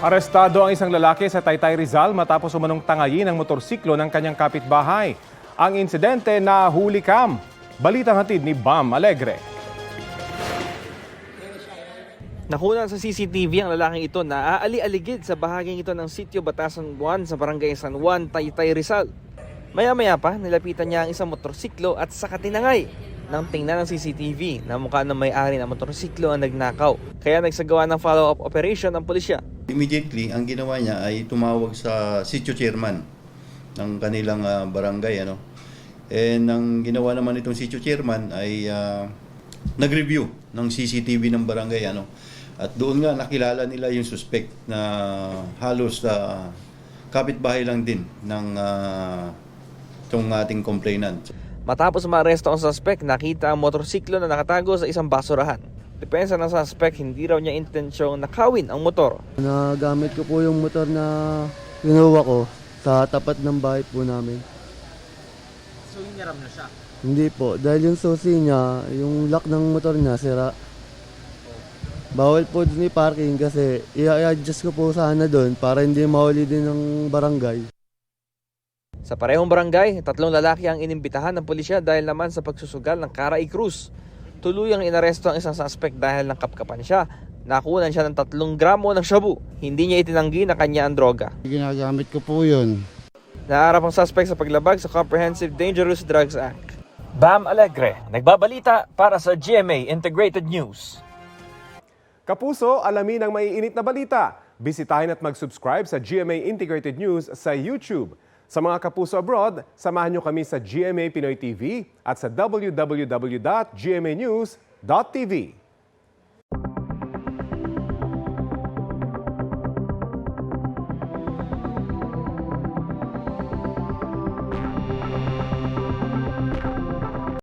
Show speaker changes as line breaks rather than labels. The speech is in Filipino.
Arestado ang isang lalaki sa Taytay Rizal matapos umanong tangayin ang motorsiklo ng kanyang kapitbahay. Ang insidente na huli cam. Balitang hatid ni Bam Alegre.
Nakunan sa CCTV ang lalaking ito na aali-aligid sa bahaging ito ng Sitio Batasan 1 sa Barangay San Juan, Taytay Rizal. Maya-maya pa, nilapitan niya ang isang motorsiklo at saka tinangay. Nang tingnan ng CCTV na mukha ng may-ari ng motorsiklo ang nagnakaw. Kaya nagsagawa ng follow-up operation ang pulisya.
Immediately, ang ginawa niya ay tumawag sa sitio chairman ng kanilang barangay. Ang ginawa naman itong sitio chairman ay nag-review ng CCTV ng barangay. At doon nga nakilala nila yung suspect na halos kapitbahay lang din ng itong ating complainant.
Matapos maaresto ang suspect, nakita ang motorsiklo na nakatago sa isang basurahan. Depensa ng suspect, hindi raw niya intensyong nakawin ang motor.
Nagamit ko po yung motor na kinuha ko sa tapat ng bahay po namin.
So, hiniram na siya?
Hindi po, dahil yung susi niya, yung lock ng motor niya, sira. Bawal po dun i-parking kasi i-adjust ko po sana doon para hindi mahuli din ng barangay.
Sa parehong barangay, 3 lalaki ang inimbitahan ng pulisya dahil naman sa pagsusugal ng Caray Cruz. Tuluyang inaresto ang isang suspect dahil nakapkapan siya. Nakunan siya ng 3 gramo ng shabu. Hindi niya itinanggi na kanya ang droga.
Ginagamit ko po yun.
Naharap ang suspect sa paglabag sa Comprehensive Dangerous Drugs Act. Bam Alegre, nagbabalita para sa GMA Integrated News.
Kapuso, alamin ang maiinit na balita. Bisitahin at mag-subscribe sa GMA Integrated News sa YouTube. Sa mga kapuso abroad, samahan nyo kami sa GMA Pinoy TV at sa www.gmanews.tv.